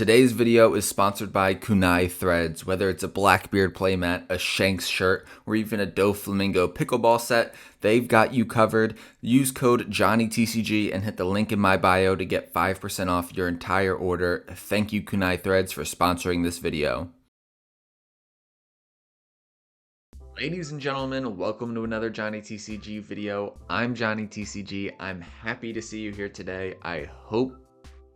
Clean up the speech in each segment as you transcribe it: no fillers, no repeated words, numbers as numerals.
Today's video is sponsored by Kunai Threads. Whether it's a Blackbeard playmat, a Shanks shirt, or even a Flamingo pickleball set, they've got you covered. Use code JohnnyTCG and hit the link in my bio to get 5% off your entire order. Thank you Kunai Threads for sponsoring this video. Ladies and gentlemen, welcome to another Johnny TCG video. I'm Johnny TCG. I'm happy to see you here today. I hope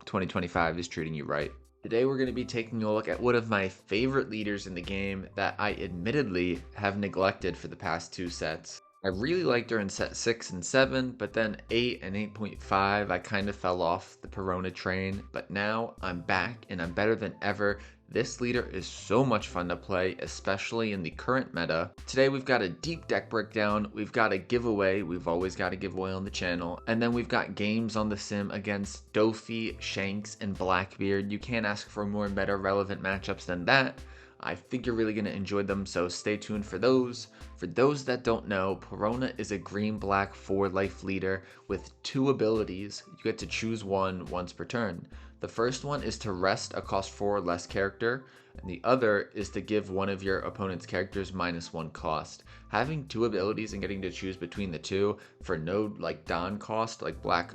2025 is treating you right. Today we're going to be taking a look at one of my favorite leaders in the game that I admittedly have neglected for the past two sets. I really liked her in set 6 and 7, but then 8 and 8.5 I kind of fell off the Perona train, but now I'm back and I'm better than ever. This leader is so much fun to play, especially in the current meta. Today we've got a deep deck breakdown, we've got a giveaway, we've always got a giveaway on the channel, and then we've got games on the sim against Dofi, Shanks, and Blackbeard. You can't ask for more meta relevant matchups than that. I think you're really going to enjoy them, so stay tuned for those. For those that don't know, Perona is a green-black 4-life leader with 2 abilities. You get to choose one once per turn. The first one is to rest a cost 4 or less character, and the other is to give one of your opponent's characters -1 cost. Having 2 abilities and getting to choose between the two for no Don cost, like Black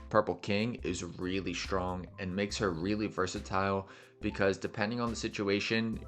Purple King, is really strong and makes her really versatile because depending on the situation,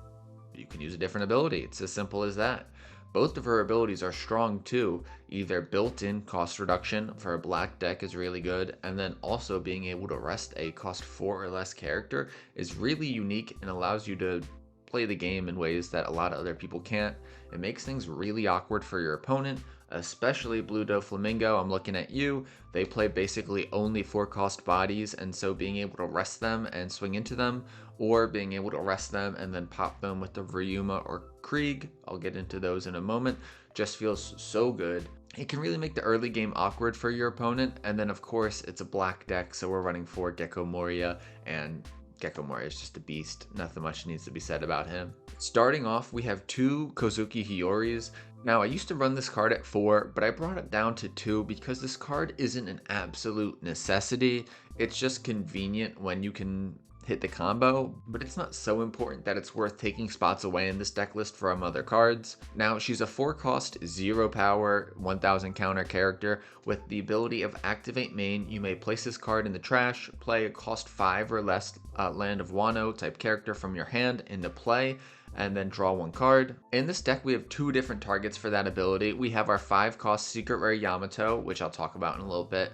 you can use a different ability. It's as simple as that. Both of her abilities are strong too. Either built-in cost reduction for a black deck is really good, and then also being able to rest a cost 4 or less character is really unique and allows you to play the game in ways that a lot of other people can't. It makes things really awkward for your opponent, especially Blue Flamingo. I'm looking at you. They play basically only 4 cost bodies, and so being able to rest them and swing into them, or being able to rest them and then pop them with the Ryuma or Krieg, I'll get into those in a moment, just feels so good. It can really make the early game awkward for your opponent, and then of course it's a black deck, so we're running for Gecko Moria, and Gecko Moria is just a beast. Nothing much needs to be said about him. Starting off, we have 2 Kozuki Hyoris. Now, I used to run this card at 4, but I brought it down to 2 because this card isn't an absolute necessity. It's just convenient when you can hit the combo, but it's not so important that it's worth taking spots away in this deck list from other cards. Now, she's a 4 cost, 0 power, 1000 counter character with the ability of Activate Main. You may place this card in the trash, play a cost 5 or less Land of Wano type character from your hand into play, and then draw 1 card. In this deck, we have 2 different targets for that ability. We have our 5 cost Secret Rare Yamato, which I'll talk about in a little bit,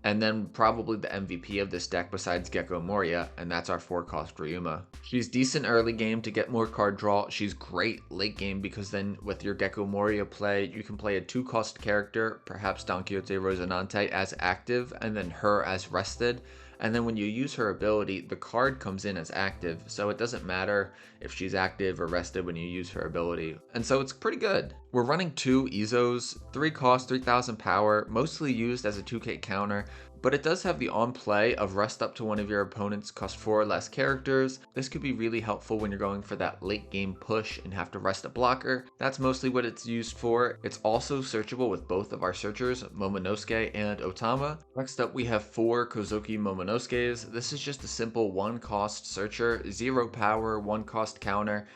and then probably the MVP of this deck besides Gecko Moria, and that's our 4 cost Ryuma. She's decent early game to get more card draw. She's great late game because then with your Gecko Moria play, you can play a 2 cost character, perhaps Don Quixote Rosinante as active, and then her as rested. And then when you use her ability, the card comes in as active, so it doesn't matter if she's active or rested when you use her ability. And so it's pretty good. We're running 2 Izos, 3 cost, 3000 power, mostly used as a 2k counter, but it does have the on play of rest up to one of your opponent's cost 4 or less characters. This could be really helpful when you're going for that late game push and have to rest a blocker. That's mostly what it's used for. It's also searchable with both of our searchers, Momonosuke and Otama. Next up, we have 4 Kozuki Momonosuke's. This is just a simple 1 cost searcher, 0 power, 1 cost counter.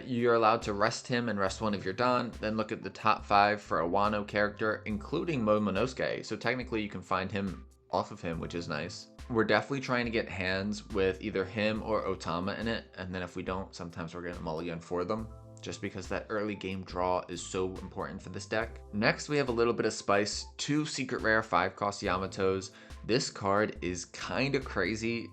You're allowed to rest him and rest one of your Don, then look at the top 5 for a Wano character, including Momonosuke, so technically you can find him off of him, which is nice. We're definitely trying to get hands with either him or Otama in it, and then if we don't, sometimes we're gonna mulligan for them, just because that early game draw is so important for this deck. Next, we have a little bit of spice, 2 secret rare 5 cost Yamatos. This card is kind of crazy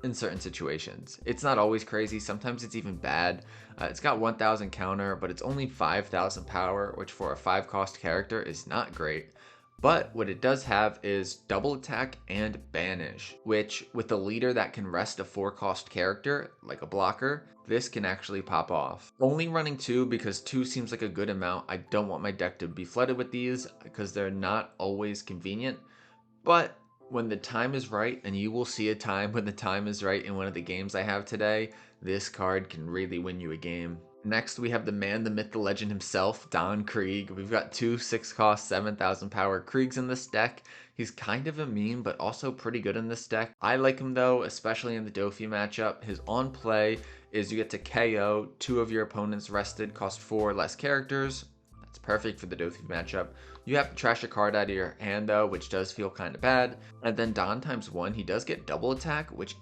in certain situations. It's not always crazy, sometimes it's even bad. It's got 1000 counter, but it's only 5000 power, which for a 5 cost character is not great. But what it does have is double attack and banish, which with a leader that can rest a 4 cost character, like a blocker, this can actually pop off. Only running 2 because 2 seems like a good amount. I don't want my deck to be flooded with these because they're not always convenient, but when the time is right, and you will see a time when the time is right in one of the games I have today, this card can really win you a game. Next, we have the man, the myth, the legend himself, Don Krieg. We've got two 6-cost, 7,000 power Kriegs in this deck. He's kind of a meme, but also pretty good in this deck. I like him though, especially in the Dofi matchup. His on play is you get to KO two of your opponent's rested, cost 4 less characters. That's perfect for the Dofi matchup. You have to trash a card out of your hand though, which does feel kind of bad. And then Don times 1, he does get double attack, which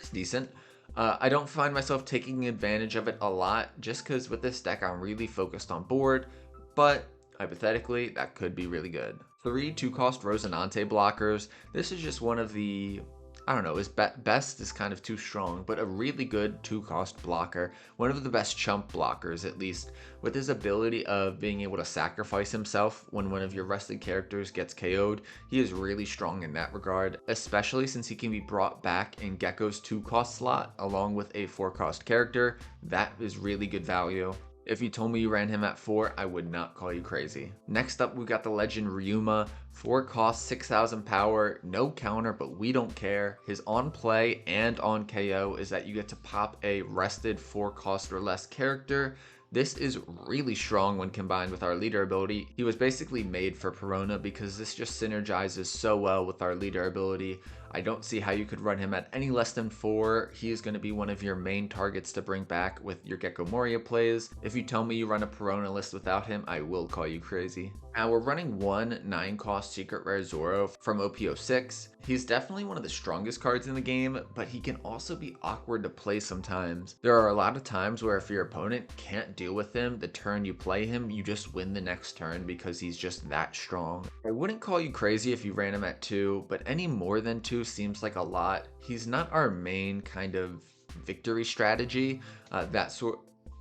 is decent. I don't find myself taking advantage of it a lot just because with this deck I'm really focused on board, but hypothetically that could be really good. 3 2-cost Rosinante blockers. This is just one of the, I don't know, his best is kind of too strong, but a really good 2-cost blocker. One of the best chump blockers, at least, with his ability of being able to sacrifice himself when one of your rested characters gets KO'd. He is really strong in that regard, especially since he can be brought back in Gecko's 2-cost slot along with a 4-cost character. That is really good value. If you told me you ran him at 4, I would not call you crazy. Next up, we got the legend Ryuma. 4 cost, 6,000 power, no counter, but we don't care. His on play and on KO is that you get to pop a rested 4 cost or less character. This is really strong when combined with our leader ability. He was basically made for Perona because this just synergizes so well with our leader ability. I don't see how you could run him at any less than 4. He is going to be one of your main targets to bring back with your Gecko Moria plays. If you tell me you run a Perona list without him, I will call you crazy. Now we're running one 9-cost Secret Rare Zoro from OP06. He's definitely one of the strongest cards in the game, but he can also be awkward to play sometimes. There are a lot of times where if your opponent can't deal with him the turn you play him, you just win the next turn because he's just that strong. I wouldn't call you crazy if you ran him at 2, but any more than 2 seems like a lot. He's not our main kind of victory strategy.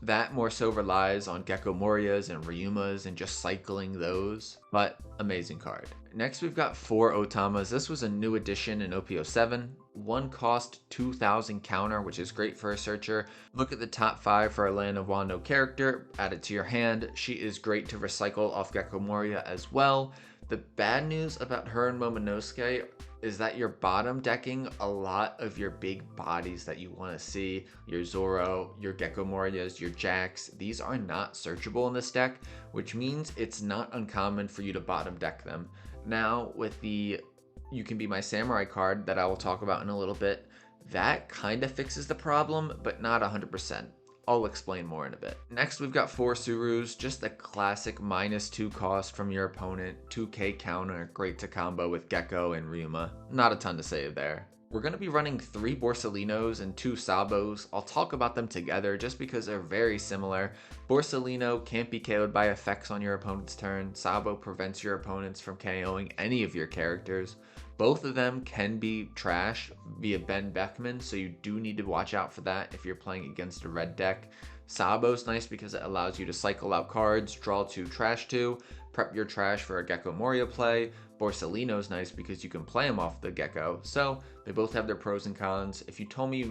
That more so relies on Gecko Morias and Ryumas and just cycling those, but amazing card. Next we've got 4 Otamas. This was a new addition in OP07. 1 cost, 2,000 counter, which is great for a searcher. Look at the top 5 for a land of Wano character, add it to your hand. She is great to recycle off Gecko Moria as well. The bad news about her and Momonosuke is that you're bottom decking a lot of your big bodies that you want to see. Your Zoro, your Gecko Morias, your Jax. These are not searchable in this deck, which means it's not uncommon for you to bottom deck them. Now with the You Can Be My Samurai card that I will talk about in a little bit, that kind of fixes the problem, but not 100%. I'll explain more in a bit. Next, we've got 4 Surus, just a classic -2 cost from your opponent, 2k counter, great to combo with Gecko and Ryuma. Not a ton to say there. We're going to be running 3 Borsalinos and 2 Sabos. I'll talk about them together just because they're very similar. Borsalino can't be KO'd by effects on your opponent's turn. Sabo prevents your opponents from KOing any of your characters. Both of them can be trash via Ben Beckman, so you do need to watch out for that if you're playing against a red deck. Sabo's nice because it allows you to cycle out cards, draw 2, trash 2, prep your trash for a Gecko Moria play. Borsalino's nice because you can play him off the Gecko. So they both have their pros and cons. If you told me you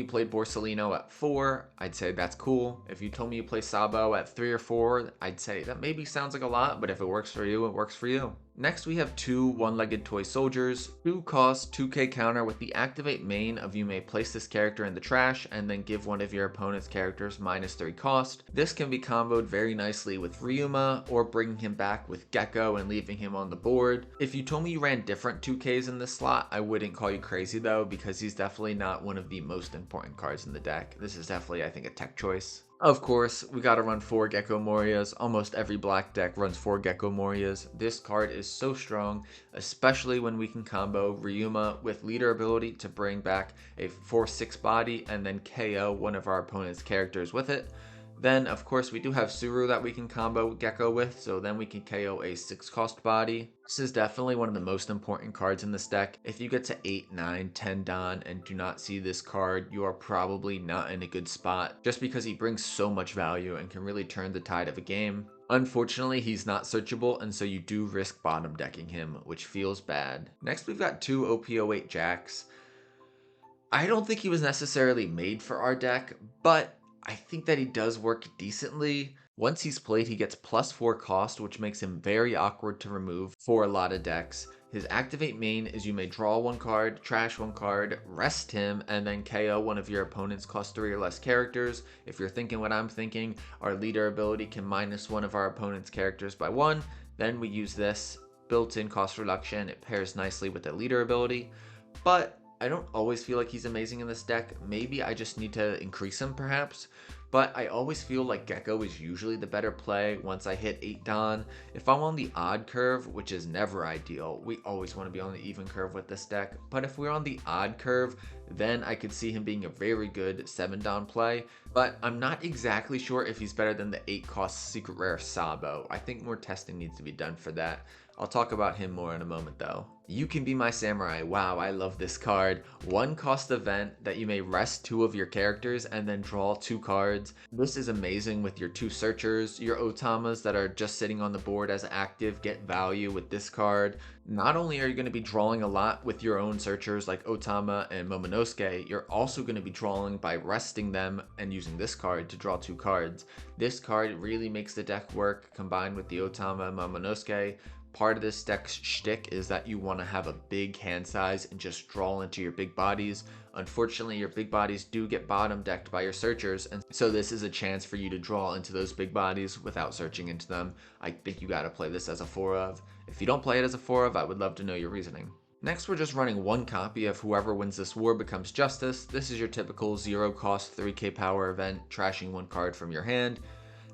played Borsalino at 4, I'd say that's cool. If you told me you play Sabo at 3 or 4, I'd say that maybe sounds like a lot, but if it works for you, it works for you. Next, we have 2 one-legged toy soldiers. 2 cost, 2k counter. With the activate main of you may place this character in the trash and then give one of your opponent's characters -3 cost. This can be comboed very nicely with Ryuma or bringing him back with Gecko and leaving him on the board. If you told me you ran different 2ks in this slot, I wouldn't call you crazy though, because he's definitely not one of the most important cards in the deck. This is definitely, I think, a tech choice. Of course, we gotta run 4 Gecko Morias. Almost every black deck runs 4 Gecko Morias. This card is so strong, especially when we can combo Ryuma with leader ability to bring back a 4/6 body and then KO one of our opponent's characters with it. Then, of course, we do have Suru that we can combo Gecko with, so then we can KO a 6-cost body. This is definitely one of the most important cards in this deck. If you get to 8, 9, 10 Don and do not see this card, you are probably not in a good spot, just because he brings so much value and can really turn the tide of a game. Unfortunately, he's not searchable, and so you do risk bottom decking him, which feels bad. Next, we've got 2 OP08 Jax. I don't think he was necessarily made for our deck, but I think that he does work decently. Once he's played, he gets +4 cost, which makes him very awkward to remove for a lot of decks. His activate main is you may draw one card, trash one card, rest him, and then KO one of your opponent's cost 3 or less characters. If you're thinking what I'm thinking, our leader ability can minus one of our opponent's characters by 1. Then we use this built-in cost reduction. It pairs nicely with the leader ability. But I don't always feel like he's amazing in this deck. Maybe I just need to increase him perhaps. But I always feel like Gecko is usually the better play once I hit 8 Dawn. If I'm on the odd curve, which is never ideal, we always want to be on the even curve with this deck. But if we're on the odd curve, then I could see him being a very good 7 Dawn play. But I'm not exactly sure if he's better than the 8 cost secret rare Sabo. I think more testing needs to be done for that. I'll talk about him more in a moment though. You Can Be My Samurai. Wow, I love this card. 1 cost event that you may rest 2 of your characters and then draw 2 cards. This is amazing with your 2 searchers. Your Otamas that are just sitting on the board as active get value with this card. Not only are you going to be drawing a lot with your own searchers like Otama and Momonosuke, you're also going to be drawing by resting them and using this card to draw 2 cards. This card really makes the deck work combined with the Otama and Momonosuke. Part of this deck's shtick is that you want to have a big hand size and just draw into your big bodies. Unfortunately, your big bodies do get bottom decked by your searchers, and so this is a chance for you to draw into those big bodies without searching into them. I think you got to play this as a 4 of. If you don't play it as a 4 of, I would love to know your reasoning. Next, we're just running 1 copy of Whoever Wins This War Becomes Justice. This is your typical 0 cost 3k power event, trashing 1 card from your hand.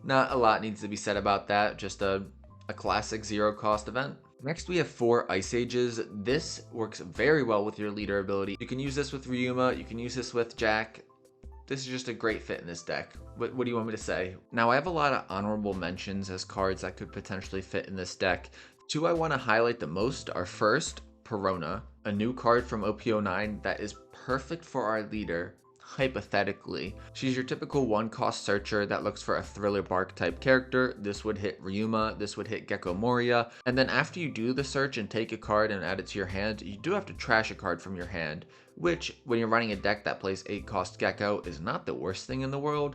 Not a lot needs to be said about that, just a classic 0 cost event. Next we have 4 Ice Ages. This works very well with your leader ability. You can use this with Ryuma, you can use this with Jack. This is just a great fit in this deck. What do you want me to say? Now I have a lot of honorable mentions as cards that could potentially fit in this deck. 2 I want to highlight the most are first, Perona, a new card from OP09 that is perfect for our leader. Hypothetically, she's your typical 1 cost searcher that looks for a thriller bark type character. This would hit Ryuma, this would hit Gecko Moria, and then after you do the search and take a card and add it to your hand, you do have to trash a card from your hand, which when you're running a deck that plays 8 cost Gecko is not the worst thing in the world.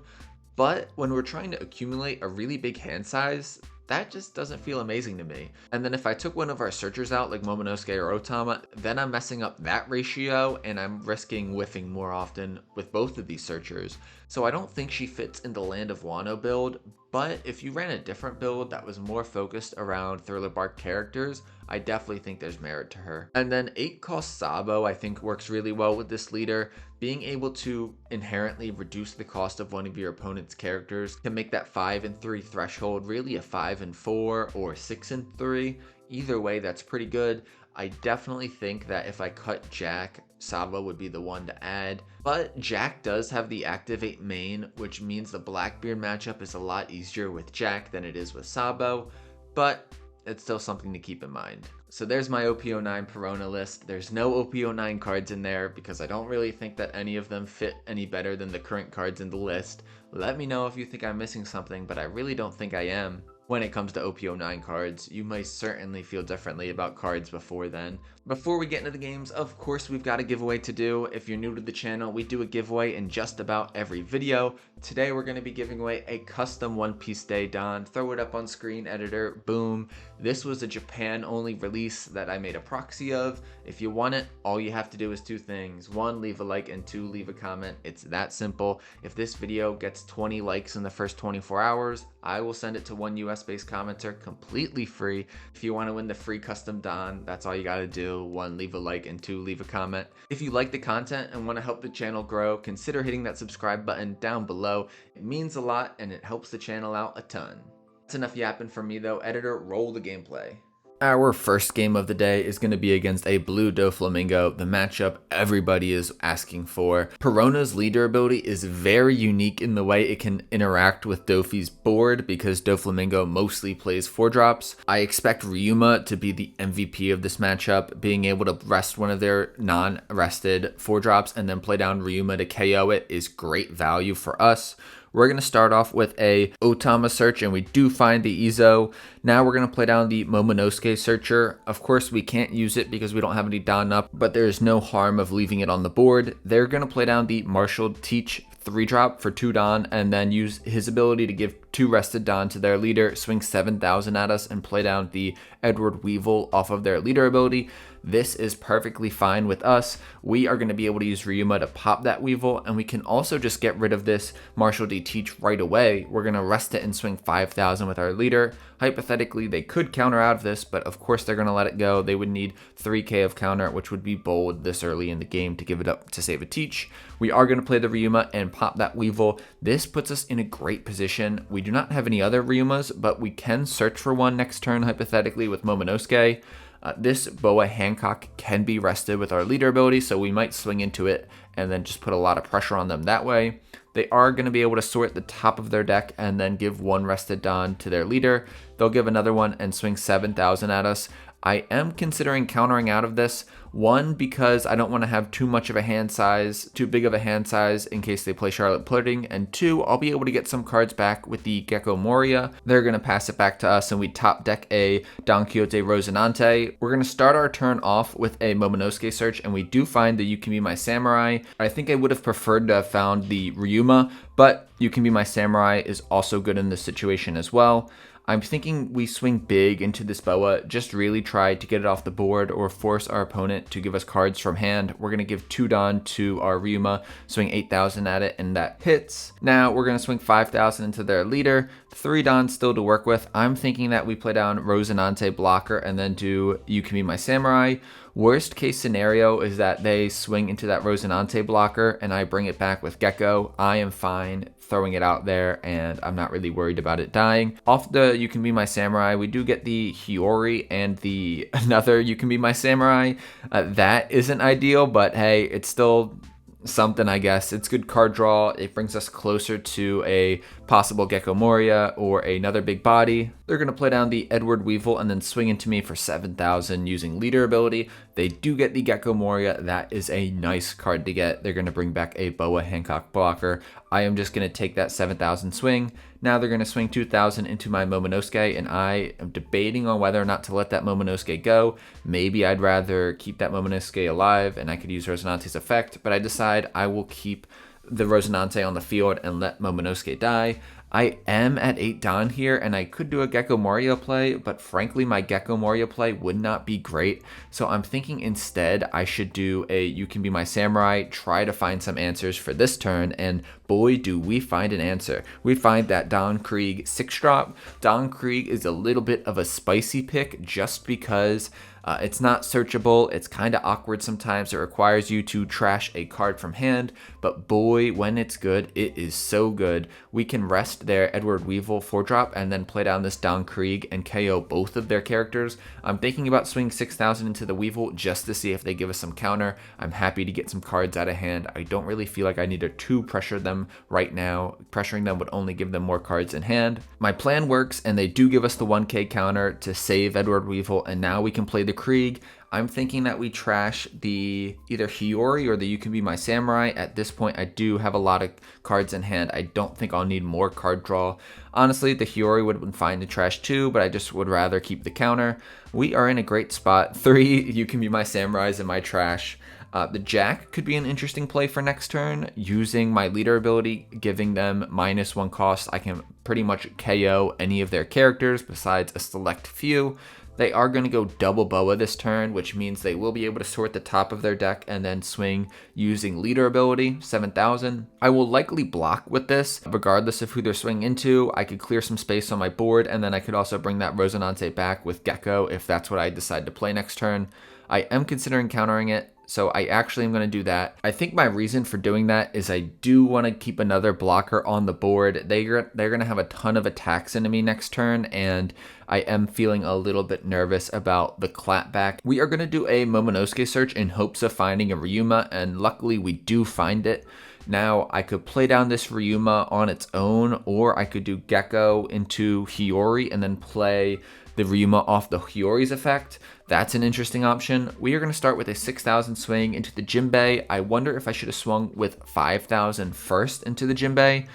But when we're trying to accumulate a really big hand size, that just doesn't feel amazing to me. And then if I took one of our searchers out like Momonosuke or Otama, then I'm messing up that ratio and I'm risking whiffing more often with both of these searchers. So I don't think she fits in the Land of Wano build, but if you ran a different build that was more focused around Thriller Bark characters, I definitely think there's merit to her. And then 8 cost Sabo I think works really well with this leader. Being able to inherently reduce the cost of one of your opponent's characters can make that 5 and 3 threshold really a 5 and 4 or 6 and 3. Either way, that's pretty good. I definitely think that if I cut Jack, Sabo would be the one to add. But Jack does have the activate main, which means the Blackbeard matchup is a lot easier with Jack than it is with Sabo. But it's still something to keep in mind. So there's my OP09 Perona list. There's no OP09 cards in there because I don't really think that any of them fit any better than the current cards in the list. Let me know if you think I'm missing something, but I really don't think I am. When it comes to OP09 cards, you might certainly feel differently about cards before then. Before we get into the games, of course we've got a giveaway to do. If you're new to the channel, we do a giveaway in just about every video. Today we're going to be giving away a custom One Piece Day Don. Throw it up on screen, editor, boom. This was a Japan only release that I made a proxy of. If you want it, all you have to do is 2 things. 1, leave a like, and 2, leave a comment. It's that simple. If this video gets 20 likes in the first 24 hours, I will send it to 1 US based commenter completely free. If you want to win the free custom Don, that's all you got to do. 1, leave a like, and 2, leave a comment. If you like the content and want to help the channel grow, consider hitting that subscribe button down below. It means a lot and it helps the channel out a ton. That's enough yapping from me though. Editor, roll the gameplay. Our first game of the day is going to be against a blue Doflamingo, the matchup everybody is asking for. Perona's leader ability is very unique in the way it can interact with Dofi's board because Doflamingo mostly plays 4-drops. I expect Ryuma to be the MVP of this matchup, being able to rest one of their non-rested 4-drops and then play down Ryuma to KO it is great value for us. We're going to start off with a Otama search, and we do find the Izo. Now we're going to play down the Momonosuke searcher. Of course, we can't use it because we don't have any Don up, but there is no harm of leaving it on the board. They're going to play down the Martial Teach 3-drop for 2 Don, and then use his ability to give 2 rested Don to their leader, swing 7,000 at us, and play down the Edward Weevil off of their leader ability. This is perfectly fine with us. We are going to be able to use Ryuma to pop that Weevil, and we can also just get rid of this Martial D Teach right away. We're going to rest it and swing 5,000 with our leader. Hypothetically, they could counter out of this, but of course they're going to let it go. They would need 3k of counter, which would be bold this early in the game to give it up to save a Teach. We are going to play the Ryuma and pop that Weevil. This puts us in a great position. We do not have any other Ryumas, but we can search for one next turn, hypothetically, with Momonosuke. This Boa Hancock can be rested with our leader ability, so we might swing into it and then just put a lot of pressure on them that way. They are going to be able to sort the top of their deck and then give 1 rested Don to their leader. They'll give another one and swing 7,000 at us. I am considering countering out of this. 1, because I don't want to have too much of a hand size, too big of a hand size in case they play Charlotte Pudding. And 2, I'll be able to get some cards back with the Gecko Moria. They're going to pass it back to us, and we top deck a Don Quixote Rosinante. We're going to start our turn off with a Momonosuke search, and we do find the You Can Be My Samurai. I think I would have preferred to have found the Ryuma, but You Can Be My Samurai is also good in this situation as well. I'm thinking we swing big into this Boa, just really try to get it off the board or force our opponent to give us cards from hand. We're going to give 2 Don to our Ryuma, swing 8,000 at it, and that hits. Now we're going to swing 5,000 into their leader, 3 Don still to work with. I'm thinking that we play down Rosinante blocker and then do You Can Be My Samurai. Worst case scenario is that they swing into that Rosinante blocker and I bring it back with Gecko. I am fine throwing it out there, and I'm not really worried about it dying. Off the You Can Be My Samurai, we do get the Hiyori and the another You Can Be My Samurai. That isn't ideal, but hey, it's still something, I guess. It's good card draw. It brings us closer to a possible Gecko Moria or another big body. They're going to play down the Edward Weevil and then swing into me for 7,000 using leader ability. They do get the Gecko Moria. That is a nice card to get. They're going to bring back a Boa Hancock blocker. I am just going to take that 7,000 swing. Now they're going to swing 2,000 into my Momonosuke, and I am debating on whether or not to let that Momonosuke go. Maybe I'd rather keep that Momonosuke alive and I could use Rosinante's effect, but I decide I will keep the Rosinante on the field and let Momonosuke die. I am at 8 Don here, and I could do a Gecko Moria play, but frankly, my Gecko Moria play would not be great. So I'm thinking instead I should do a You Can Be My Samurai, try to find some answers for this turn, and boy, do we find an answer. We find that Don Krieg 6-drop. Don Krieg is a little bit of a spicy pick just because it's not searchable. It's kind of awkward sometimes. It requires you to trash a card from hand, but boy, when it's good, it is so good. We can rest their Edward Weevil 4-drop and then play down this Don Krieg and KO both of their characters. I'm thinking about swinging 6,000 into the Weevil just to see if they give us some counter. I'm happy to get some cards out of hand. I don't really feel like I need to pressure them right now. Pressuring them would only give them more cards in hand. My plan works, and they do give us the 1k counter to save Edward Weevil, and now we can play the Krieg. I'm thinking that we trash the either Hiyori or the You Can Be My Samurai. At this point, I do have a lot of cards in hand. I don't think I'll need more card draw. Honestly, the Hiyori would have been fine to trash too, but I just would rather keep the counter. We are in a great spot. 3 You Can Be My Samurais in my trash. The Jack could be an interesting play for next turn. Using my leader ability, giving them -1 cost, I can pretty much KO any of their characters besides a select few. They are going to go double Boa this turn, which means they will be able to sort the top of their deck and then swing using leader ability, 7,000. I will likely block with this, regardless of who they're swinging into. I could clear some space on my board, and then I could also bring that Rosinante back with Gecko if that's what I decide to play next turn. I am considering countering it, so I actually am going to do that. I think my reason for doing that is I do want to keep another blocker on the board. They're going to have a ton of attacks into me next turn, and I am feeling a little bit nervous about the clapback. We are going to do a Momonosuke search in hopes of finding a Ryuma, and luckily we do find it. Now, I could play down this Ryuma on its own, or I could do Gecko into Hiyori and then play the Ryuma off the Hiyori's effect. That's an interesting option. We are going to start with a 6,000 swing into the Jinbei. I wonder if I should have swung with 5,000 first into the Jinbei.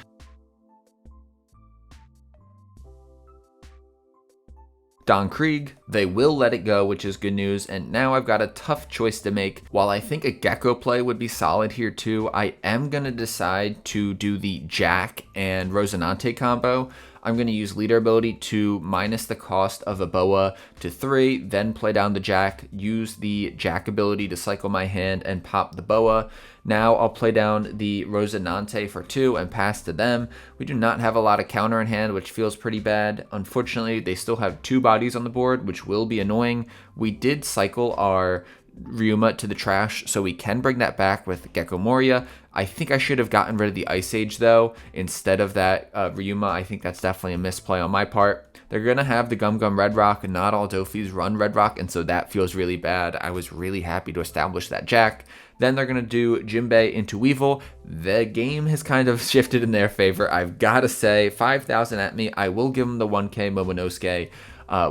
Don Krieg, they will let it go, which is good news. And now I've got a tough choice to make. While I think a Gecko play would be solid here too, I am going to decide to do the Jack and Rosinante combo. I'm going to use leader ability to minus the cost of a Boa to 3, then play down the Jack, use the Jack ability to cycle my hand and pop the Boa. Now I'll play down the Rosinante for 2 and pass to them. We do not have a lot of counter in hand, which feels pretty bad. Unfortunately, they still have 2 bodies on the board, which will be annoying. We did cycle our Ryuma to the trash, so we can bring that back with Gecko Moria. I think I should have gotten rid of the Ice Age though, instead of that Ryuma. I think that's definitely a misplay on my part. They're going to have the Gum Gum Red Rock, and not all Dofis run Red Rock, and so that feels really bad. I was really happy to establish that Jack. Then they're going to do Jinbei into Weevil. The game has kind of shifted in their favor. I've got to say, 5,000 at me. I will give them the 1K Momonosuke.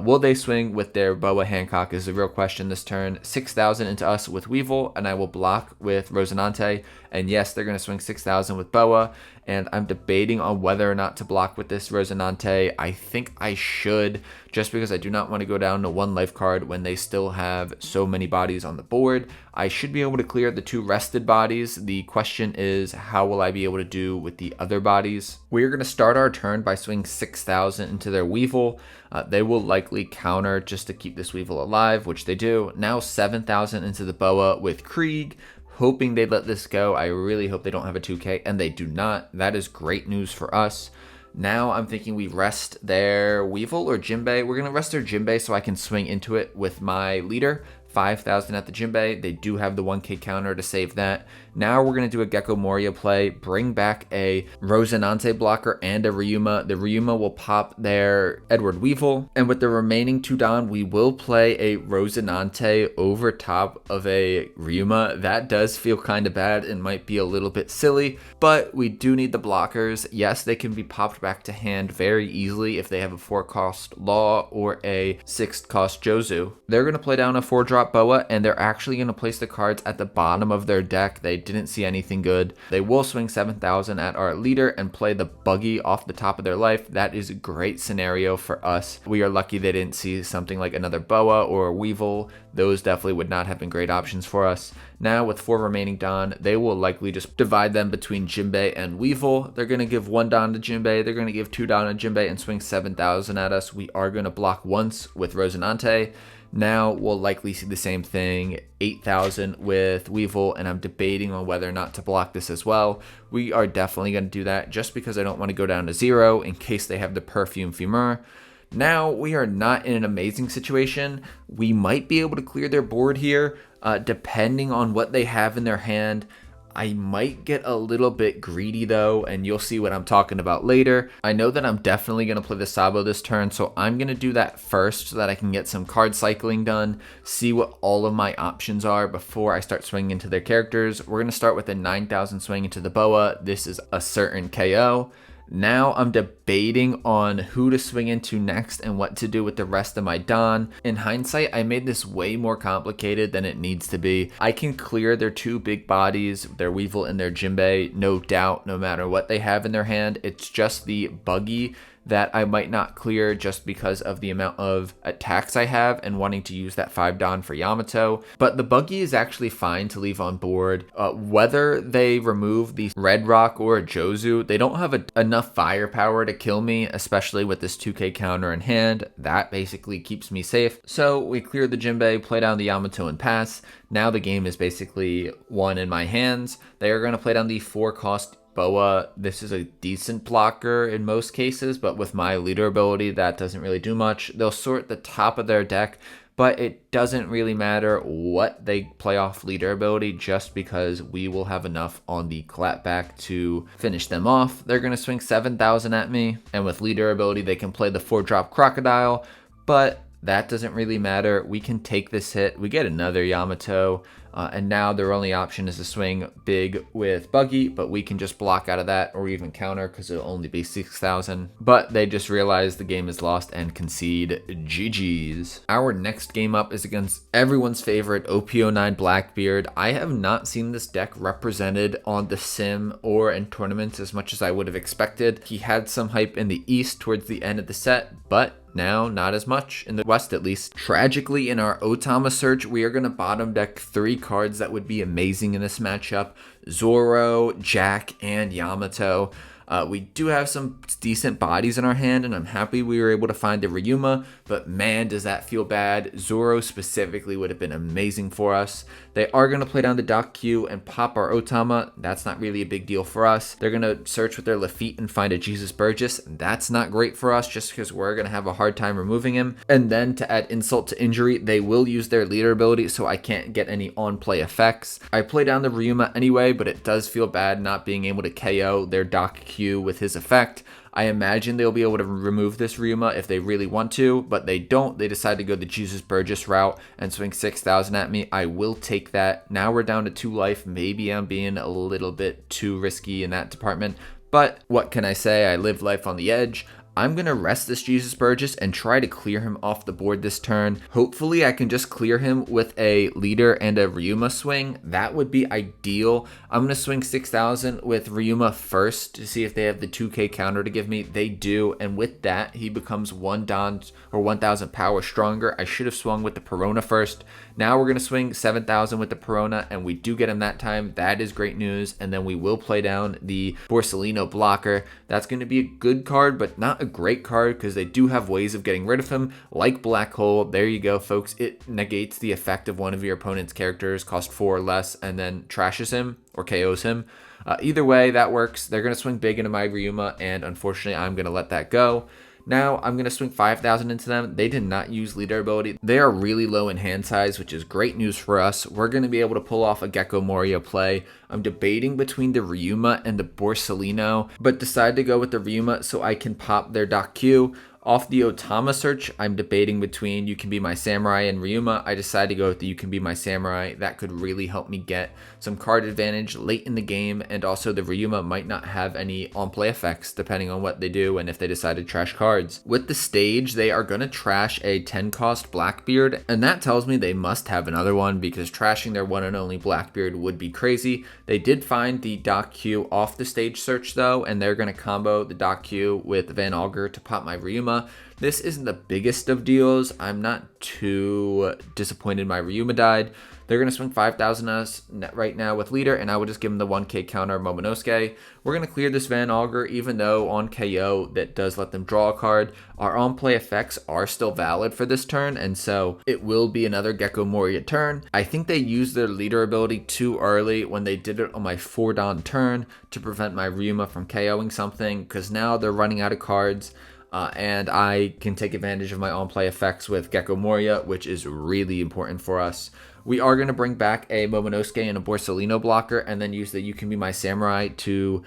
Will they swing with their Boa Hancock is the real question this turn. 6,000 into us with Weevil, and I will block with Rosinante. And yes, they're going to swing 6,000 with Boa, and I'm debating on whether or not to block with this Rosinante. I think I should, just because I do not want to go down to 1 life card when they still have so many bodies on the board. I should be able to clear the 2 rested bodies. The question is, how will I be able to do with the other bodies? We're going to start our turn by swinging 6,000 into their Weevil. They will likely counter just to keep this Weevil alive, which they do. Now 7,000 into the Boa with Krieg, hoping they let this go. I really hope they don't have a 2K, and they do not. That is great news for us. Now I'm thinking we rest their Weevil or Jinbei. We're going to rest their Jinbei so I can swing into it with my leader. 5,000 at the Jinbei. They do have the 1K counter to save that. Now we're going to do a Gecko Moria play, bring back a Rosinante blocker and a Ryuma. The Ryuma will pop their Edward Weevil, and with the remaining 2 Don, we will play a Rosinante over top of a Ryuma. That does feel kind of bad and might be a little bit silly, but we do need the blockers. Yes, they can be popped back to hand very easily if they have a 4-cost Law or a 6th-cost Jozu. They're going to play down a 4-drop Boa, and they're actually going to place the cards at the bottom of their deck. They didn't see anything good. They will swing 7,000 at our leader and play the Buggy off the top of their life. That is a great scenario for us. We are lucky they didn't see something like another Boa or a Weevil. Those definitely would not have been great options for us. Now with 4 remaining Don, they will likely just divide them between Jinbei and Weevil. They're going to give 1 Don to Jinbei. They're going to give 2 Don to Jinbei and swing 7,000 at us. We are going to block once with Rosinante. Now we'll likely see the same thing, 8,000 with Weevil, and I'm debating on whether or not to block this as well. We are definitely going to do that just because I don't want to go down to 0 in case they have the Perfume Fumeur. Now we are not in an amazing situation. We might be able to clear their board here, depending on what they have in their hand. I might get a little bit greedy though, and you'll see what I'm talking about later. I know that I'm definitely going to play the Sabo this turn, so I'm going to do that first so that I can get some card cycling done, see what all of my options are before I start swinging into their characters. We're going to start with a 9,000 swing into the Boa. This is a certain KO. Now I'm debating on who to swing into next and what to do with the rest of my Don. In hindsight, I made this way more complicated than it needs to be. I can clear their 2 big bodies, their Weevil and their Jinbei, no doubt, no matter what they have in their hand. It's just the Buggy that I might not clear just because of the amount of attacks I have and wanting to use that 5 Don for Yamato. But the Buggy is actually fine to leave on board. Whether they remove the Red Rock or a Jozu, they don't have enough firepower to kill me, especially with this 2K counter in hand. That basically keeps me safe. So we clear the Jinbei, play down the Yamato and pass. Now the game is basically won in my hands. They are going to play down the 4-cost Boa. This is a decent blocker in most cases, but with my leader ability, that doesn't really do much. They'll sort the top of their deck, but it doesn't really matter what they play off leader ability just because we will have enough on the clapback to finish them off. They're going to swing 7,000 at me, and with leader ability, they can play the 4-drop Crocodile, but that doesn't really matter. We can take this hit. We get another Yamato. And now their only option is to swing big with Buggy, but we can just block out of that or even counter because it'll only be 6,000. But they just realize the game is lost and concede. GG's. Our next game up is against everyone's favorite OP09 Blackbeard. I have not seen this deck represented on the sim or in tournaments as much as I would have expected. He had some hype in the East towards the end of the set, but now not as much, in the West at least. Tragically, in our Otama search, we are going to bottom deck 3 cards that would be amazing in this matchup: Zoro, Jack, and Yamato. We do have some decent bodies in our hand, and I'm happy we were able to find the Ryuma, but man, does that feel bad. Zoro specifically would have been amazing for us. They are going to play down the Dock Q and pop our Otama. That's not really a big deal for us. They're going to search with their Lafitte and find a Jesus Burgess. That's not great for us, just because we're going to have a hard time removing him. And then to add insult to injury, they will use their leader ability, so I can't get any on-play effects. I play down the Ryuma anyway, but it does feel bad not being able to KO their Dock Q with his effect. I imagine they'll be able to remove this Ryuma if they really want to, but they don't. They decide to go the Jesus Burgess route and swing 6,000 at me. I will take that. Now we're down to 2 life. Maybe I'm being a little bit too risky in that department, but what can I say? I live life on the edge. I'm going to rest this Jesus Burgess and try to clear him off the board this turn. Hopefully I can just clear him with a leader and a Ryuma swing. That would be ideal. I'm going to swing 6,000 with Ryuma first to see if they have the 2k counter to give me. They do, and with that he becomes 1 Dan or 1,000 power stronger. I should have swung with the Perona first. Now we're going to swing 7,000 with the Perona, and we do get him that time. That is great news. And then we will play down the Borsellino blocker. That's going to be a good card, but not a great card, because they do have ways of getting rid of him, like Black Hole. There you go, folks. It negates the effect of one of your opponent's characters, cost 4 or less, and then trashes him or KOs him. Either way, that works. They're going to swing big into my Ryuma, and unfortunately, I'm going to let that go. Now I'm going to swing 5,000 into them. They did not use leader ability. They are really low in hand size, which is great news for us. We're going to be able to pull off a Gecko Moria play. I'm debating between the Ryuma and the Borsellino, but decide to go with the Ryuma so I can pop their Dock Q. Off the Otama search, I'm debating between You Can Be My Samurai and Ryuma. I decided to go with the You Can Be My Samurai. That could really help me get some card advantage late in the game, and also the Ryuma might not have any on-play effects depending on what they do and if they decide to trash cards. With the stage, they are going to trash a 10 cost Blackbeard, and that tells me they must have another one, because trashing their one and only Blackbeard would be crazy. They did find the Dock Q off the stage search though, and they're going to combo the Dock Q with Van Augur to pop my Ryuma. This isn't the biggest of deals. I'm not too disappointed my Ryuma died. They're going to swing 5,000 us right now with leader, and I will just give them the 1k counter Momonosuke. We're going to clear this Van Augur, even though on KO that does let them draw a card. Our on-play effects are still valid for this turn, and so it will be another Gecko Moria turn. I think they used their leader ability too early when they did it on my 4 Dan turn to prevent my Ryuma from KOing something, because now they're running out of cards. And I can take advantage of my on-play effects with Gecko Moria, which is really important for us. We are going to bring back a Momonosuke and a Borsellino blocker, and then use the You Can Be My Samurai to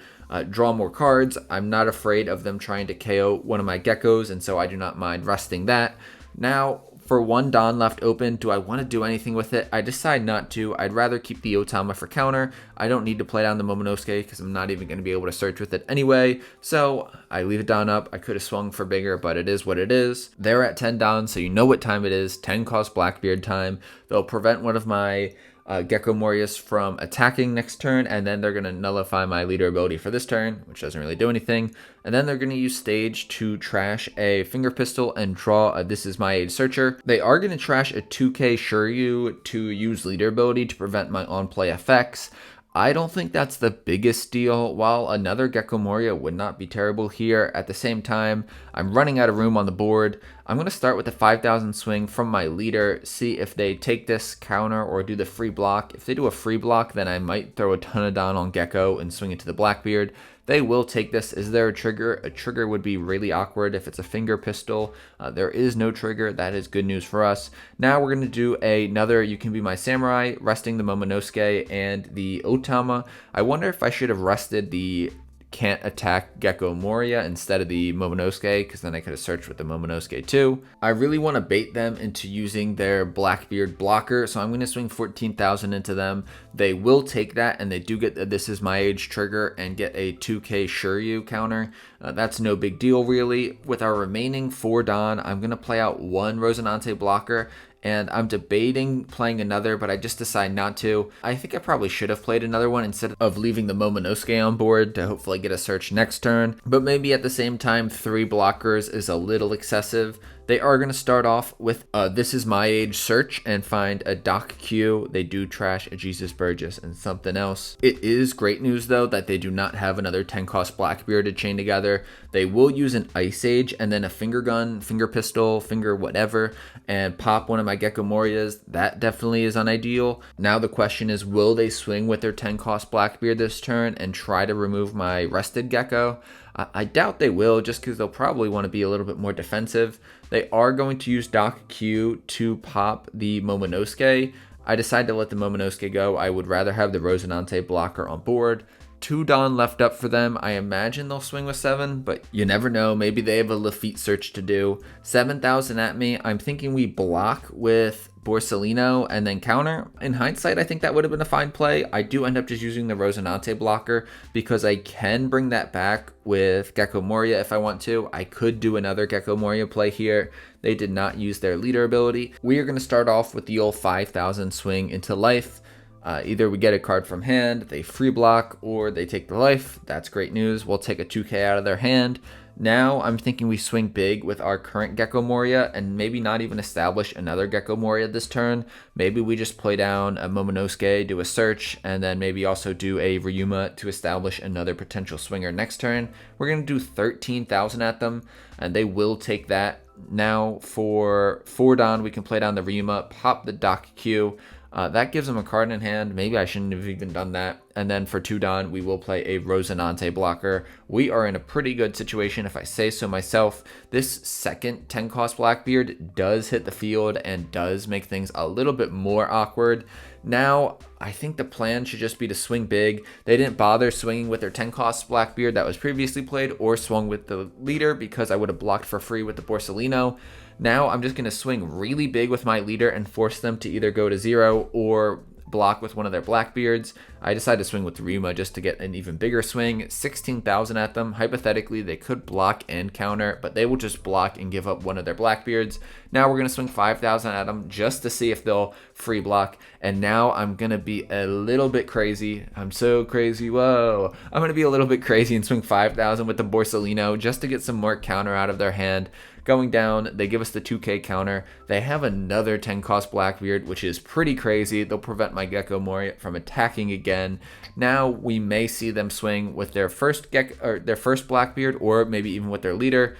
draw more cards. I'm not afraid of them trying to KO one of my Geckos, and so I do not mind resting that. Now, for 1 Dan left open, do I want to do anything with it? I decide not to. I'd rather keep the Otama for counter. I don't need to play down the Momonosuke because I'm not even going to be able to search with it anyway. So I leave it Dan up. I could have swung for bigger, but it is what it is. They're at 10 Dan, so you know what time it is. 10 cost Blackbeard time. They'll prevent one of my Gecko Morias from attacking next turn, and then they're going to nullify my leader ability for this turn, which doesn't really do anything. And then they're going to use stage to trash a finger pistol and draw a This Is My Age Searcher. They are going to trash a 2k Shuryu to use leader ability to prevent my on-play effects. I don't think that's the biggest deal. While another Gecko Moria would not be terrible here, at the same time, I'm running out of room on the board. I'm going to start with the 5,000 swing from my leader, see if they take this counter or do the free block. If they do a free block, then I might throw a ton of Dan on Gecko and swing it to the Blackbeard. They will take this. Is there a trigger? A trigger would be really awkward if it's a finger pistol. There is no trigger. That is good news for us. Now we're going to do another You Can Be My Samurai, resting the Momonosuke and the Otama. I wonder if I should have rested the Can't Attack Gecko Moria instead of the Momonosuke, because then I could have searched with the Momonosuke too. I really want to bait them into using their Blackbeard blocker, so I'm going to swing 14,000 into them. They will take that, and they do get the This Is My Age trigger and get a 2k Shuryu counter. That's no big deal really. With our remaining 4 Dan, I'm going to play out 1 Rosinante blocker, and I'm debating playing another, but I just decide not to. I think I probably should have played another one instead of leaving the Momonosuke on board to hopefully get a search next turn. But maybe at the same time, 3 blockers is a little excessive. They are going to start off with This Is My Age search and find a Doc Q. They do trash a Jesus Burgess and something else. It is great news though that they do not have another 10 cost Blackbeard to chain together. They will use an Ice Age and then a finger gun, finger pistol, finger whatever, and pop one of my Gecko Morias. That definitely is unideal. Now the question is, will they swing with their 10 cost Blackbeard this turn and try to remove my rested Gecko? I doubt they will, just because they'll probably want to be a little bit more defensive. They are going to use Doc Q to pop the Momonosuke. I decided to let the Momonosuke go. I would rather have the Rosinante blocker on board. 2 Dawn left up for them. I imagine they'll swing with 7, but you never know. Maybe they have a Lafitte search to do. 7,000 at me. I'm thinking we block with Borsellino and then counter. In hindsight, I think that would have been a fine play. I do end up just using the Rosinante blocker because I can bring that back with Gecko Moria if I want to. I could do another Gecko Moria play here. They did not use their leader ability. We are going to start off with the old 5,000 swing into life. Either we get a card from hand, they free block, or they take the life. That's great news. We'll take a 2k out of their hand. Now I'm thinking we swing big with our current Gecko Moria and maybe not even establish another Gecko Moria this turn. Maybe we just play down a Momonosuke, do a search, and then maybe also do a Ryuma to establish another potential swinger next turn. We're going to do 13,000 at them, and they will take that. Now for 4 Dawn, we can play down the Ryuma, pop the Doc Q. That gives them a card in hand. Maybe I shouldn't have even done that. And then for 2 Dawn, we will play a Rosinante blocker. We are in a pretty good situation if I say so myself. This second 10 cost Blackbeard does hit the field and does make things a little bit more awkward. Now, I think the plan should just be to swing big. They didn't bother swinging with their 10 cost Blackbeard that was previously played or swung with the leader because I would have blocked for free with the Borsellino. Now I'm just going to swing really big with my leader and force them to either go to 0 or block with one of their Blackbeards. I decided to swing with Ryuma just to get an even bigger swing. 16,000 at them. Hypothetically, they could block and counter, but they will just block and give up one of their Blackbeards. Now we're going to swing 5,000 at them just to see if they'll free block. And now I'm going to be a little bit crazy. I'm so crazy. Whoa. I'm going to be a little bit crazy and swing 5,000 with the Borsellino just to get some more counter out of their hand. Going down, they give us the 2k counter. They have another 10 cost Blackbeard, which is pretty crazy. They'll prevent my Gecko Moria from attacking again. Now we may see them swing with their first Blackbeard, or maybe even with their leader.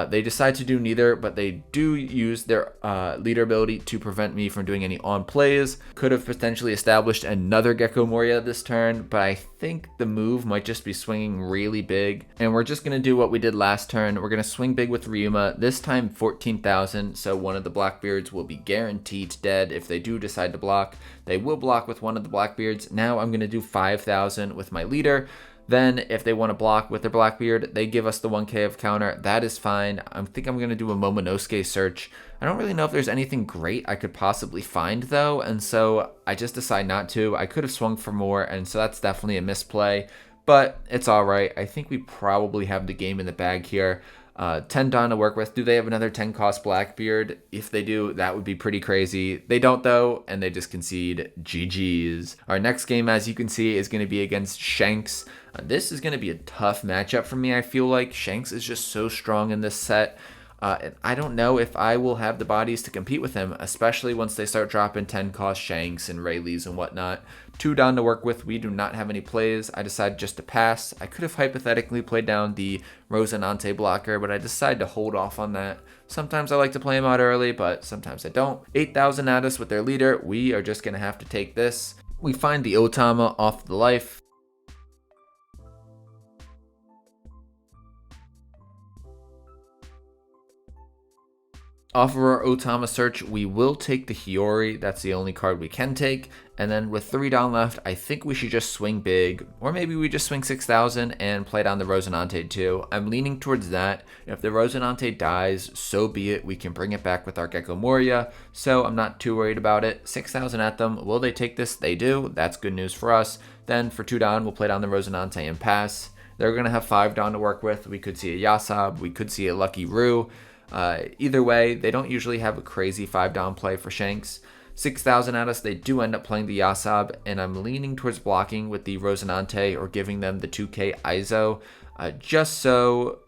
They decide to do neither, but they do use their leader ability to prevent me from doing any on plays. Could have potentially established another Gecko Moria this turn, but I think the move might just be swinging really big. And we're just going to do what we did last turn. We're going to swing big with Ryuma, this time 14,000, so one of the Blackbeards will be guaranteed dead if they do decide to block. They will block with one of the Blackbeards. Now I'm going to do 5,000 with my leader. Then if they want to block with their Blackbeard, they give us the 1k of counter. That is fine. I think I'm going to do a Momonosuke search. I don't really know if there's anything great I could possibly find though, and so I just decide not to. I could have swung for more, and so that's definitely a misplay, but it's all right. I think we probably have the game in the bag here. 10 Dawn to work with. Do they have another 10 cost Blackbeard? If they do, that would be pretty crazy. They don't though, and they just concede. GG's. Our next game, as you can see, is going to be against Shanks. This is going to be a tough matchup for me, I feel like. Shanks is just so strong in this set. And I don't know if I will have the bodies to compete with him, especially once they start dropping 10 cost Shanks and Rayleighs and whatnot. 2 Dawn to work with. We do not have any plays. I decided just to pass. I could have hypothetically played down the Rosinante blocker, but I decided to hold off on that. Sometimes I like to play him out early, but sometimes I don't. 8,000 at us with their leader. We are just going to have to take this. We find the Otama off the life. Off of our Otama search, we will take the Hiyori. That's the only card we can take. And then with 3 Dawn left, I think we should just swing big. Or maybe we just swing 6,000 and play down the Rosinante too. I'm leaning towards that. If the Rosinante dies, so be it. We can bring it back with our Gecko Moria. So I'm not too worried about it. 6,000 at them. Will they take this? They do. That's good news for us. Then for 2 Dawn, we'll play down the Rosinante and pass. They're going to have 5 Dawn to work with. We could see a Yasab. We could see a Lucky Roo. Either way, they don't usually have a crazy 5 Dawn play for Shanks. 6,000 at us, they do end up playing the Yasab, and I'm leaning towards blocking with the Rosinante or giving them the 2k ISO, just so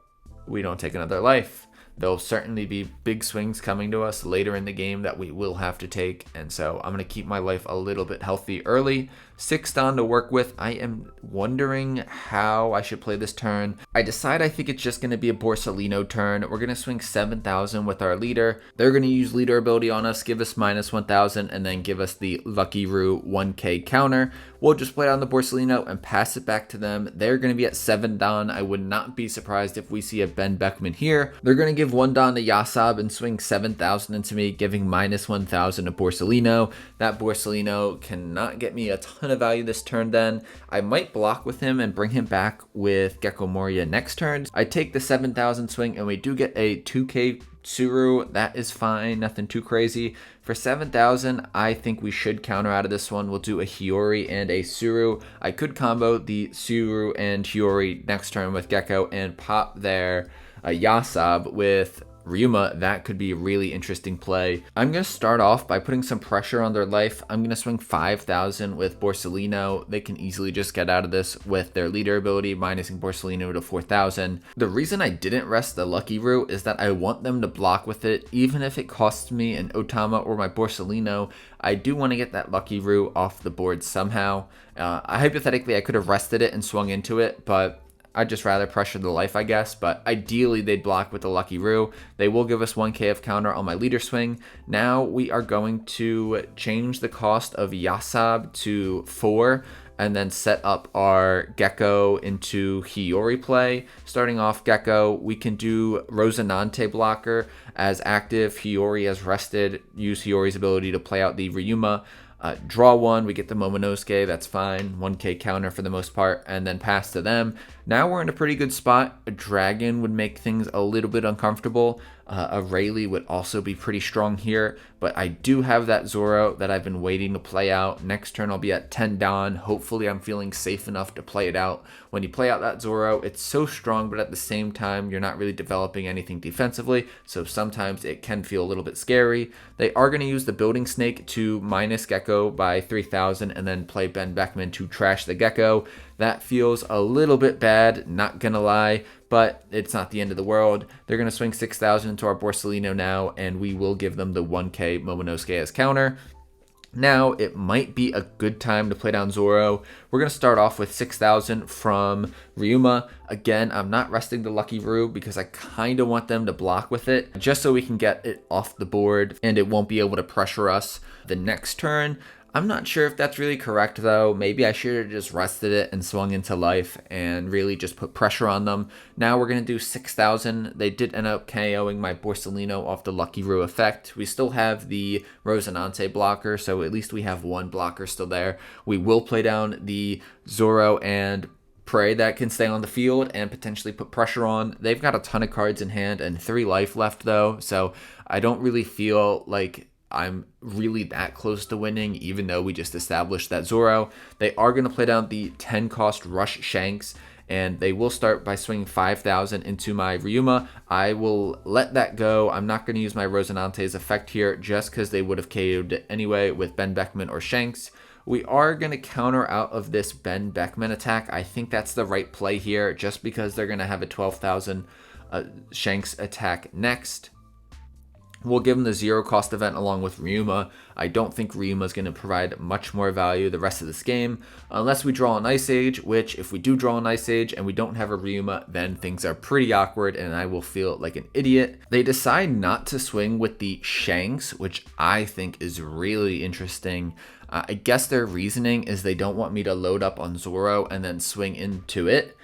we don't take another life. There'll certainly be big swings coming to us later in the game that we will have to take, and so I'm going to keep my life a little bit healthy early. 6 Don to work with. I am wondering how I should play this turn. I think it's just going to be a Borsalino turn. We're going to swing 7,000 with our leader. They're going to use leader ability on us, give us -1,000, and then give us the Lucky Roo 1k counter. We'll just play down the Borsalino and pass it back to them. They're going to be at 7 Don. I would not be surprised if we see a Ben Beckman here. They're going to give 1 Don to Yasab and swing 7,000 into me, giving -1,000 to Borsalino. That Borsalino cannot get me a ton of value this turn then. I might block with him and bring him back with Gecko Moria next turn. I take the 7,000 swing and we do get a 2k Suru. That is fine, nothing too crazy. For 7,000, I think we should counter out of this one. We'll do a Hiyori and a Suru. I could combo the Suru and Hiyori next turn with Gecko and pop their Yasab with Ryuma. That could be a really interesting play. I'm going to start off by putting some pressure on their life. I'm going to swing 5,000 with Borsalino. They can easily just get out of this with their leader ability, minusing Borsalino to 4,000. The reason I didn't rest the Lucky Roo is that I want them to block with it, even if it costs me an Otama or my Borsalino. I do want to get that Lucky Roo off the board somehow. Hypothetically, I could have rested it and swung into it, but I'd just rather pressure the life, I guess, but ideally they'd block with the Lucky Roo. They will give us 1k of counter on my leader swing. Now we are going to change the cost of Yasab to 4 and then set up our Gecko into Hiyori play. Starting off Gecko, we can do Rosinante blocker as active, Hiyori as rested, use Hiyori's ability to play out the Ryuma. Draw 1, we get the Momonosuke, that's fine, 1k counter for the most part, and then pass to them. Now we're in a pretty good spot. A Dragon would make things a little bit uncomfortable. A Rayleigh would also be pretty strong here, but I do have that Zoro that I've been waiting to play out. Next turn I'll be at 10 Don. Hopefully I'm feeling safe enough to play it out. When you play out that Zoro, it's so strong, but at the same time you're not really developing anything defensively, so sometimes it can feel a little bit scary. They are going to use the Building Snake to minus Gecko by 3,000 and then play Ben Beckman to trash the Gecko. That feels a little bit bad, not gonna lie, but it's not the end of the world. They're gonna swing 6,000 into our Borsalino now, and we will give them the 1k Momonosuke as counter. Now, it might be a good time to play down Zoro. We're going to start off with 6,000 from Ryuma. Again, I'm not resting the Lucky Roo because I kind of want them to block with it, just so we can get it off the board and it won't be able to pressure us the next turn. I'm not sure if that's really correct though. Maybe I should have just rested it and swung into life and really just put pressure on them. Now we're going to do 6,000. They did end up KOing my Borsalino off the Lucky Roo effect. We still have the Rosinante blocker, so at least we have one blocker still there. We will play down the Zoro and pray that can stay on the field and potentially put pressure on. They've got a ton of cards in hand and 3 life left though, so I don't really feel like I'm really that close to winning, even though we just established that Zoro. They are going to play down the 10 cost Rush Shanks, and they will start by swinging 5,000 into my Ryuma. I will let that go. I'm not going to use my Rosinante's effect here just because they would have KO'd it anyway with Ben Beckman or Shanks. We are going to counter out of this Ben Beckman attack. I think that's the right play here just because they're going to have a 12,000 Shanks attack next. We'll give them the 0 cost event along with Ryuma. I don't think Ryuma is going to provide much more value the rest of this game unless we draw an Ice Age, which if we do draw an Ice Age and we don't have a Ryuma, then things are pretty awkward and I will feel like an idiot. They decide not to swing with the Shanks, which I think is really interesting. I guess their reasoning is they don't want me to load up on Zoro and then swing into it.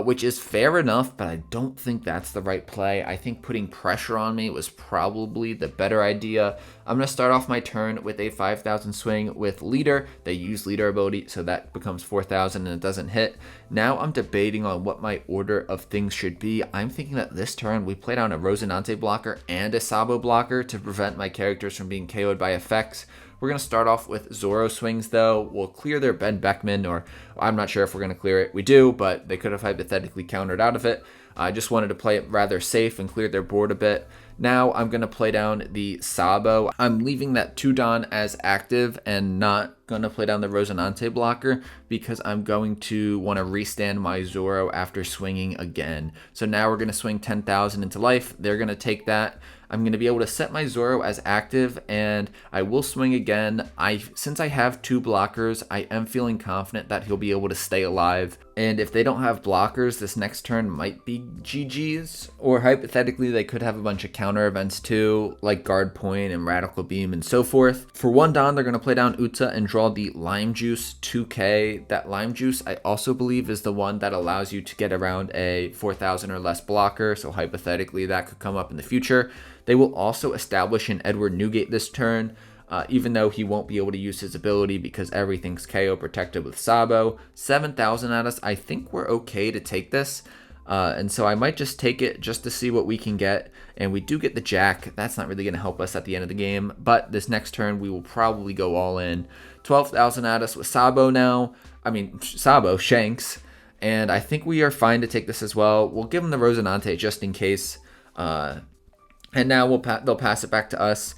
Which is fair enough, but I don't think that's the right play. I think putting pressure on me was probably the better idea. I'm going to start off my turn with a 5,000 swing with leader. They use leader ability, so that becomes 4,000 and it doesn't hit. Now I'm debating on what my order of things should be. I'm thinking that this turn we play down a Rosinante blocker and a Sabo blocker to prevent my characters from being KO'd by effects. We're going to start off with Zoro swings though. We'll clear their Ben Beckman, or I'm not sure if we're going to clear it. We do, but they could have hypothetically countered out of it. I just wanted to play it rather safe and clear their board a bit. Now I'm going to play down the Sabo. I'm leaving that 2-Don as active and not going to play down the Rosinante blocker because I'm going to want to restand my Zoro after swinging again. So now we're going to swing 10,000 into life. They're going to take that. I'm going to be able to set my Zoro as active, and I will swing again. Since I have 2 blockers, I am feeling confident that he'll be able to stay alive. And if they don't have blockers, this next turn might be GG's. Or hypothetically, they could have a bunch of counter events too, like Guard Point and Radical Beam and so forth. For 1-Don, they're going to play down Utsa and draw the Lime Juice 2K. That Lime Juice, I also believe, is the one that allows you to get around a 4,000 or less blocker. So hypothetically, that could come up in the future. They will also establish an Edward Newgate this turn. Even though he won't be able to use his ability because everything's KO protected with Sabo. 7,000 at us, I think we're okay to take this. And so I might just take it just to see what we can get. And we do get the Jack. That's not really going to help us at the end of the game. But this next turn, we will probably go all in. 12,000 at us with Sabo now. Sabo, Shanks. And I think we are fine to take this as well. We'll give him the Rosinante just in case. And now they'll pass it back to us.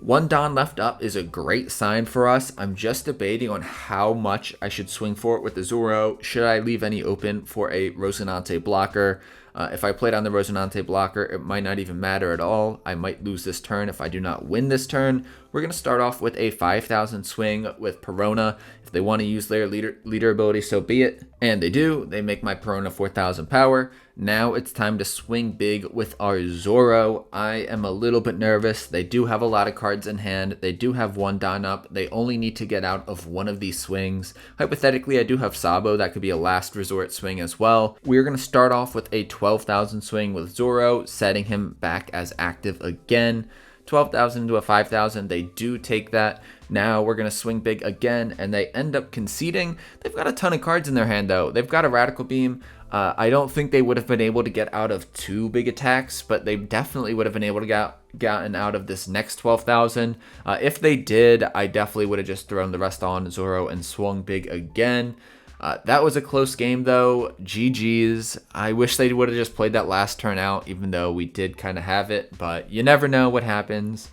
1-Don left up is a great sign for us. I'm just debating on how much I should swing for it with the Zoro. Should I leave any open for a Rosinante blocker? If I play down the Rosinante blocker, it might not even matter at all. I might lose this turn if I do not win this turn. We're going to start off with a 5,000 swing with Perona. If they want to use their leader ability, so be it. And they do. They make my Perona 4,000 power. Now it's time to swing big with our Zoro. I am a little bit nervous. They do have a lot of cards in hand. They do have 1-Don up. They only need to get out of one of these swings. Hypothetically, I do have Sabo. That could be a last resort swing as well. We're going to start off with a 12,000 swing with Zoro, setting him back as active again. 12,000 into a 5,000. They do take that. Now we're going to swing big again, and they end up conceding. They've got a ton of cards in their hand, though. They've got a Radical Beam. I don't think they would have been able to get out of 2 big attacks, but they definitely would have been able to gotten out of this next 12,000. If they did, I definitely would have just thrown the rest on Zoro and swung big again. That was a close game, though. GG's. I wish they would have just played that last turn out, even though we did kind of have it, but you never know what happens.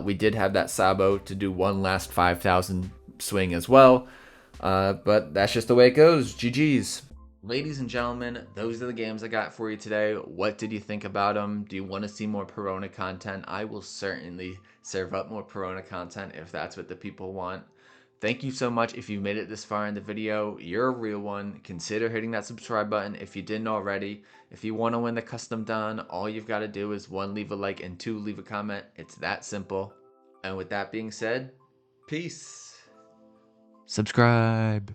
We did have that Sabo to do one last 5,000 swing as well, but that's just the way it goes. GG's. Ladies and gentlemen, those are the games I got for you today. What did you think about them? Do you want to see more Perona content? I will certainly serve up more Perona content if that's what the people want. Thank you so much if you made it this far in the video. You're a real one. Consider hitting that subscribe button if you didn't already. If you want to win the custom done, all you've got to do is 1, leave a like, and 2, leave a comment. It's that simple. And with that being said, peace. Subscribe.